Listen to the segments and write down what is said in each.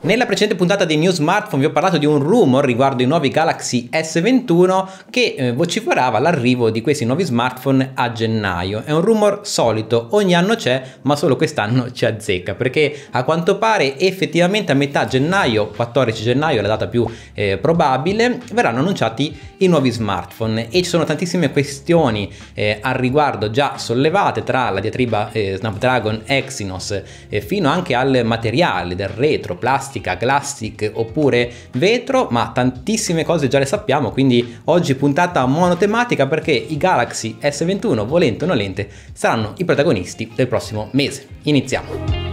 Nella precedente puntata di New Smartphone vi ho parlato di un rumor riguardo i nuovi Galaxy S21 che vociferava l'arrivo di questi nuovi smartphone a gennaio. È un rumor solito, ogni anno c'è, ma solo quest'anno ci azzecca, perché a quanto pare effettivamente a metà gennaio, 14 gennaio è la data più probabile, verranno annunciati i nuovi smartphone e ci sono tantissime questioni al riguardo già sollevate, tra la diatriba Snapdragon Exynos fino anche al materiale del retro, plastica, plastic oppure vetro, ma tantissime cose già le sappiamo, quindi oggi puntata monotematica perché i Galaxy S21, volente o nolente, saranno i protagonisti del prossimo mese. Iniziamo!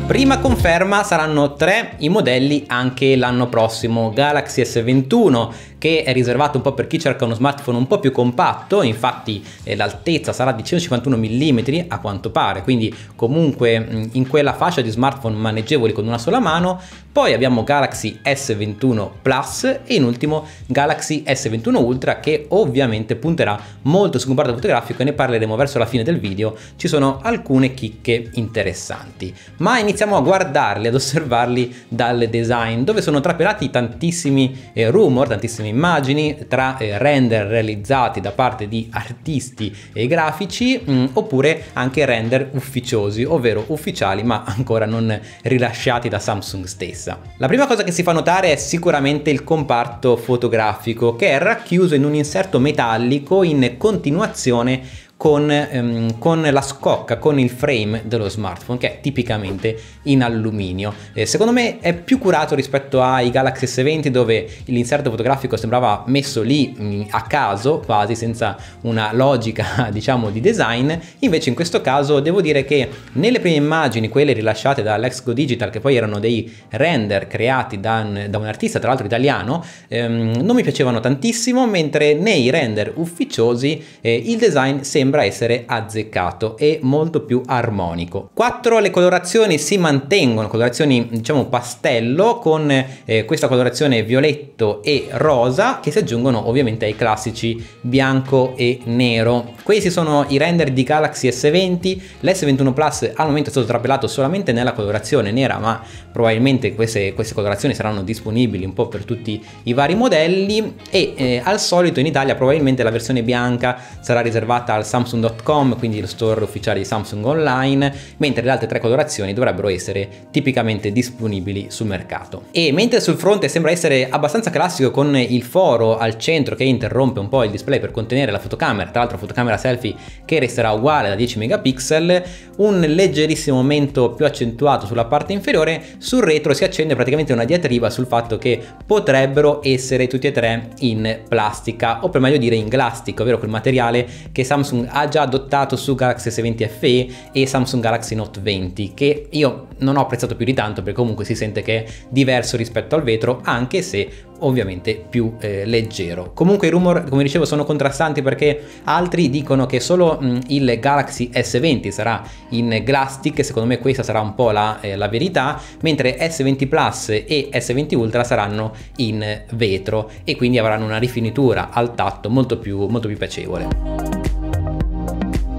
Prima conferma, saranno 3 i modelli anche l'anno prossimo. Galaxy S21 che è riservato un po' per chi cerca uno smartphone un po' più compatto, infatti l'altezza sarà di 151 mm a quanto pare, quindi comunque in quella fascia di smartphone maneggevoli con una sola mano. Poi abbiamo Galaxy S21 Plus e in ultimo Galaxy S21 Ultra, che ovviamente punterà molto sul comparto fotografico e ne parleremo verso la fine del video. Ci sono alcune chicche interessanti, ma iniziamo a guardarli, ad osservarli dal design, dove sono trapelati tantissimi rumor, tantissime immagini, tra render realizzati da parte di artisti e grafici oppure anche render ufficiosi, ovvero ufficiali ma ancora non rilasciati da Samsung stessa. La prima cosa che si fa notare è sicuramente il comparto fotografico, che è racchiuso in un inserto metallico in continuazione con la scocca, con il frame dello smartphone, che è tipicamente in alluminio. Secondo me è più curato rispetto ai Galaxy S20, dove l'inserto fotografico sembrava messo lì a caso, quasi senza una logica diciamo di design. Invece in questo caso devo dire che nelle prime immagini, quelle rilasciate dall'Ex Go Digital, che poi erano dei render creati da un artista tra l'altro italiano, non mi piacevano tantissimo, mentre nei render ufficiosi il design sembra essere azzeccato e molto più armonico. 4 le colorazioni si mantengono, colorazioni diciamo pastello, con questa colorazione violetto e rosa, che si aggiungono ovviamente ai classici bianco e nero. Questi sono i render di Galaxy S20. l'S21 Plus al momento è stato trapelato solamente nella colorazione nera, ma probabilmente queste colorazioni saranno disponibili un po' per tutti i vari modelli e al solito in Italia probabilmente la versione bianca sarà riservata al Samsung.com, quindi lo store ufficiale di Samsung online, mentre le altre 3 colorazioni dovrebbero essere tipicamente disponibili sul mercato. E mentre sul fronte sembra essere abbastanza classico, con il foro al centro che interrompe un po' il display per contenere la fotocamera, tra l'altro fotocamera selfie che resterà uguale da 10 megapixel, un leggerissimo aumento più accentuato sulla parte inferiore. Sul retro si accende praticamente una diatriba sul fatto che potrebbero essere tutti e 3 in plastica, o per meglio dire in Glastic, ovvero quel materiale che Samsung ha già adottato su Galaxy S20 FE e Samsung Galaxy Note 20, che io non ho apprezzato più di tanto, perché comunque si sente che è diverso rispetto al vetro, anche se ovviamente più leggero. Comunque i rumor, come dicevo, sono contrastanti, perché altri dicono che solo il Galaxy S20 sarà in Glastic, secondo me questa sarà un po' la verità, mentre S20 Plus e S20 Ultra saranno in vetro e quindi avranno una rifinitura al tatto molto più piacevole.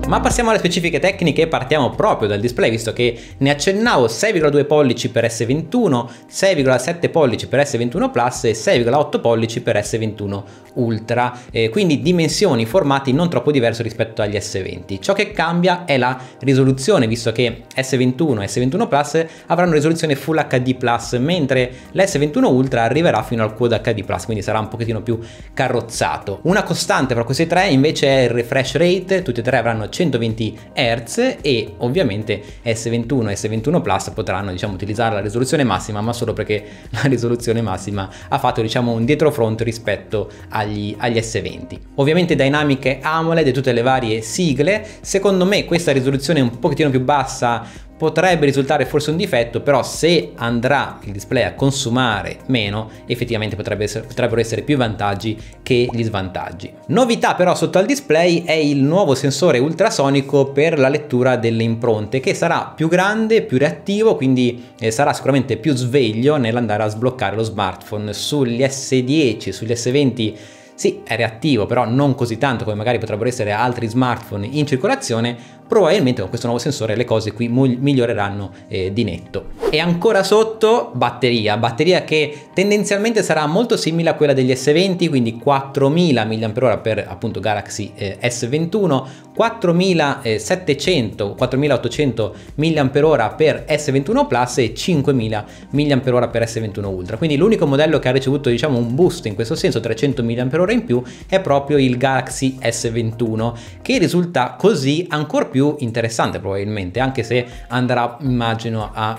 Ma passiamo alle specifiche tecniche e partiamo proprio dal display, visto che ne accennavo: 6,2 pollici per S21, 6,7 pollici per S21 Plus e 6,8 pollici per S21 Ultra, quindi dimensioni, formati non troppo diversi rispetto agli S20. Ciò che cambia è la risoluzione, visto che S21 e S21 Plus avranno risoluzione Full HD+, mentre l'S21 Ultra arriverà fino al Quad HD+, quindi sarà un pochettino più carrozzato. Una costante fra questi 3 invece è il refresh rate, tutti e 3 avranno 120 Hz e ovviamente S21 e S21 Plus potranno utilizzare la risoluzione massima, ma solo perché la risoluzione massima ha fatto un dietrofront rispetto agli S20. Ovviamente Dynamic AMOLED e tutte le varie sigle. Secondo me questa risoluzione un pochettino più bassa potrebbe risultare forse un difetto, però se andrà il display a consumare meno, effettivamente potrebbero essere più vantaggi che gli svantaggi. Novità però sotto al display è il nuovo sensore ultrasonico per la lettura delle impronte, che sarà più grande, più reattivo, quindi sarà sicuramente più sveglio nell'andare a sbloccare lo smartphone. Sugli S10, sugli S20 sì, è reattivo, però non così tanto come magari potrebbero essere altri smartphone in circolazione, probabilmente con questo nuovo sensore le cose qui miglioreranno di netto. E ancora sotto batteria che tendenzialmente sarà molto simile a quella degli S20, quindi 4000 mAh per appunto Galaxy S21, 4700 4800 mAh per S21 Plus e 5000 mAh per S21 Ultra. Quindi l'unico modello che ha ricevuto diciamo un boost in questo senso, 300 mAh in più, è proprio il Galaxy S21, che risulta così ancora più interessante probabilmente, anche se andrà immagino a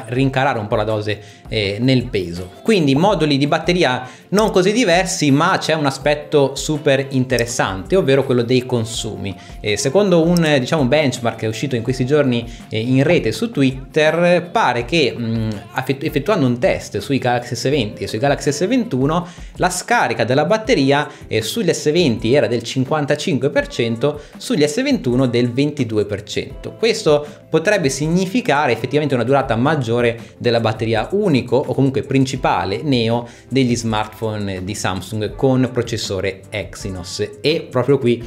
rincarare un po' la dose nel peso. Quindi moduli di batteria non così diversi, ma c'è un aspetto super interessante, ovvero quello dei consumi. Secondo un diciamo benchmark che è uscito in questi giorni in rete su Twitter, pare che effettuando un test sui Galaxy S20 e sui Galaxy S21 la scarica della batteria sugli S20 era del 55%, sugli S21 del 22%. Questo potrebbe significare effettivamente una durata maggiore della batteria unico o comunque principale neo degli smartphone di Samsung con processore Exynos, e proprio qui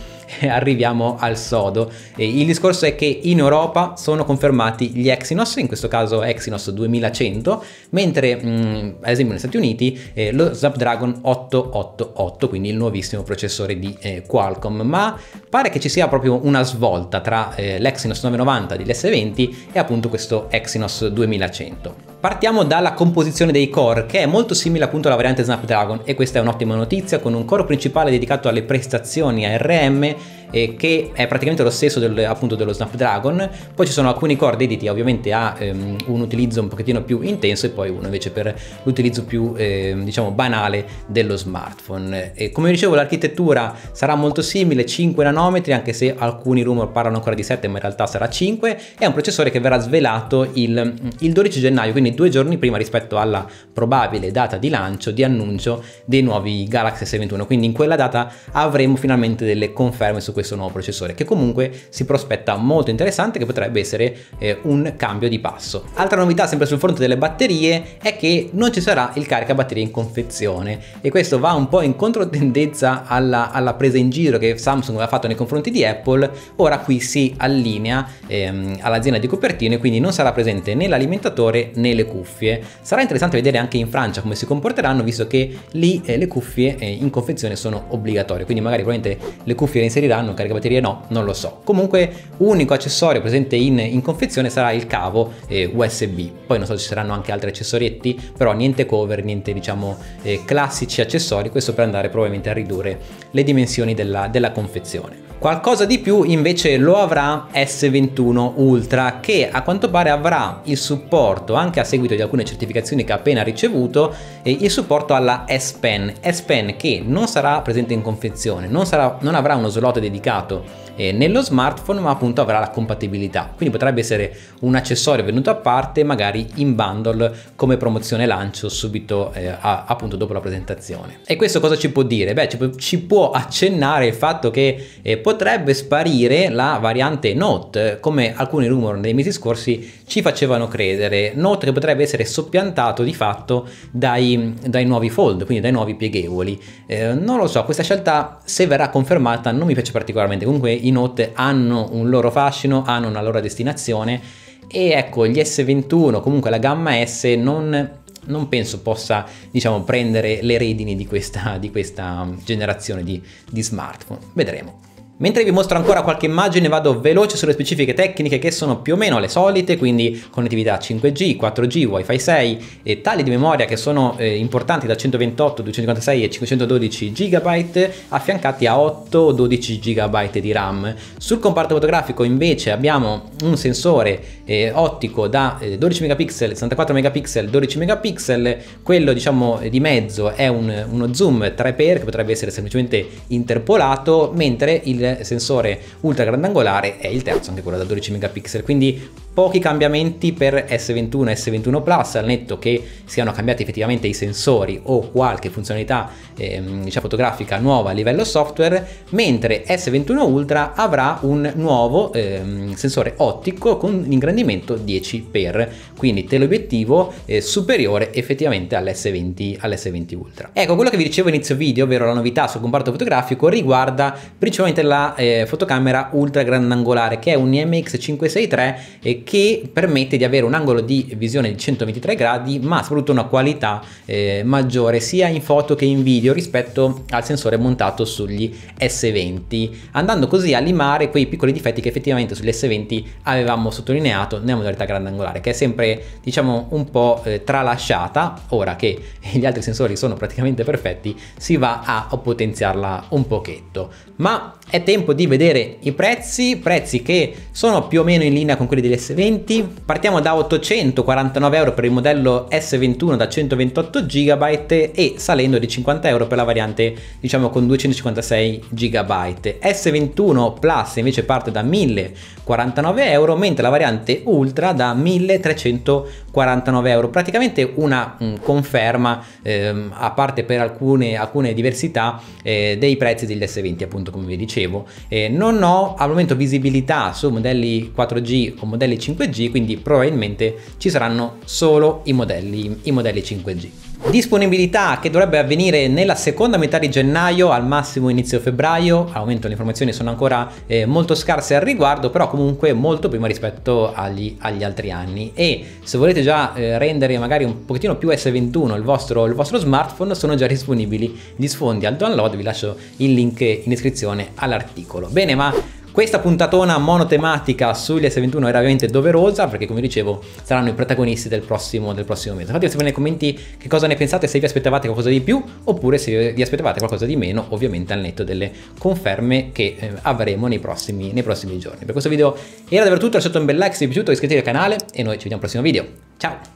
arriviamo al sodo. Il discorso è che in Europa sono confermati gli Exynos, in questo caso Exynos 2100, mentre ad esempio negli Stati Uniti lo Snapdragon 888, quindi il nuovissimo processore di Qualcomm. Ma pare che ci sia proprio una svolta tra l'Exynos 990 degli S20 e appunto questo Exynos 2100. Partiamo dalla composizione dei core, che è molto simile appunto alla variante Snapdragon, e questa è un'ottima notizia, con un core principale dedicato alle prestazioni ARM che è praticamente lo stesso appunto dello Snapdragon. Poi ci sono alcuni core dediti ovviamente a un utilizzo un pochettino più intenso e poi uno invece per l'utilizzo più diciamo banale dello smartphone. E come dicevo, l'architettura sarà molto simile, 5 nanometri, anche se alcuni rumor parlano ancora di 7, ma in realtà sarà 5. È un processore che verrà svelato il 12 gennaio, quindi 2 giorni prima rispetto alla probabile data di lancio, di annuncio dei nuovi Galaxy S21. Quindi in quella data avremo finalmente delle conferme su questo nuovo processore, che comunque si prospetta molto interessante, che potrebbe essere un cambio di passo. Altra novità sempre sul fronte delle batterie è che non ci sarà il caricabatterie in confezione, e questo va un po' in controtendenza alla presa in giro che Samsung aveva fatto nei confronti di Apple. Ora qui si allinea all'azienda di Cupertino, e quindi non sarà presente né l'alimentatore né le cuffie. Sarà interessante vedere anche in Francia come si comporteranno, visto che lì le cuffie in confezione sono obbligatorie, quindi magari probabilmente le cuffie le inseriranno, caricabatterie no, non lo so. Comunque unico accessorio presente in confezione sarà il cavo USB. Poi non so se ci saranno anche altri accessorietti, però niente cover, niente diciamo classici accessori, questo per andare probabilmente a ridurre le dimensioni della confezione. Qualcosa di più invece lo avrà S21 Ultra, che a quanto pare avrà il supporto, anche a seguito di alcune certificazioni che ha appena ricevuto, il supporto alla S Pen che non sarà presente in confezione, non avrà uno slot dedicato nello smartphone, ma appunto avrà la compatibilità, quindi potrebbe essere un accessorio venuto a parte, magari in bundle come promozione lancio subito appunto dopo la presentazione. E questo cosa ci può dire? Beh, ci può accennare il fatto che potrebbe sparire la variante Note, come alcuni rumor nei mesi scorsi ci facevano credere. Note che potrebbe essere soppiantato di fatto dai nuovi Fold, quindi dai nuovi pieghevoli. Non lo so, questa scelta, se verrà confermata, non mi piace particolarmente. Comunque i Note hanno un loro fascino, hanno una loro destinazione, e ecco, gli S21, comunque la gamma S, non penso possa diciamo prendere le redini di questa generazione di smartphone. Vedremo. Mentre vi mostro ancora qualche immagine, vado veloce sulle specifiche tecniche, che sono più o meno le solite, quindi connettività 5G, 4G, Wi-Fi 6 e tagli di memoria che sono importanti da 128, 256 e 512 GB, affiancati a 8 o 12 GB di RAM. Sul comparto fotografico invece abbiamo un sensore ottico da 12 megapixel, 64 megapixel, 12 megapixel, quello diciamo di mezzo è uno zoom 3x che potrebbe essere semplicemente interpolato, mentre il sensore ultra grandangolare è il terzo, anche quello da 12 megapixel, quindi pochi cambiamenti per S21 e S21 Plus, al netto che siano cambiati effettivamente i sensori o qualche funzionalità diciamo fotografica nuova a livello software, mentre S21 Ultra avrà un nuovo sensore ottico con ingrandimento 10x, quindi teleobiettivo superiore effettivamente all'S20 Ultra. Ecco, quello che vi dicevo inizio video, ovvero la novità sul comparto fotografico, riguarda principalmente la fotocamera ultra grandangolare, che è un IMX563 che permette di avere un angolo di visione di 123 gradi, ma soprattutto una qualità maggiore sia in foto che in video rispetto al sensore montato sugli S20, andando così a limare quei piccoli difetti che effettivamente sugli S20 avevamo sottolineato nella modalità grandangolare, che è sempre, diciamo, un po' tralasciata. Ora che gli altri sensori sono praticamente perfetti, si va a potenziarla un pochetto. Ma è tempo di vedere i prezzi che sono più o meno in linea con quelli degli S20. Partiamo da 849 euro per il modello S21 da 128 GB e salendo di 50 euro per la variante, diciamo, con 256 GB. S21 Plus invece parte da 1049 euro, mentre la variante Ultra da 1349 euro. Praticamente una conferma, a parte per alcune diversità dei prezzi degli S20, appunto, come vi dicevo. Non ho al momento visibilità su modelli 4G o modelli 5G, quindi probabilmente ci saranno solo i modelli 5G. Disponibilità che dovrebbe avvenire nella seconda metà di gennaio, al massimo inizio febbraio. Al momento le informazioni sono ancora molto scarse al riguardo, però comunque molto prima rispetto agli altri anni. E se volete già rendere magari un pochettino più S21 il vostro smartphone, sono già disponibili gli sfondi al download. Vi lascio il link in descrizione all'articolo. Bene, ma questa puntatona monotematica sugli S21 era ovviamente doverosa, perché come dicevo saranno i protagonisti del prossimo mese. Fatemi sapere nei commenti che cosa ne pensate, se vi aspettavate qualcosa di più oppure se vi aspettavate qualcosa di meno, ovviamente al netto delle conferme che avremo nei prossimi giorni. Per questo video era davvero tutto, lasciate un bel like se vi è piaciuto, iscrivetevi al canale e noi ci vediamo al prossimo video. Ciao!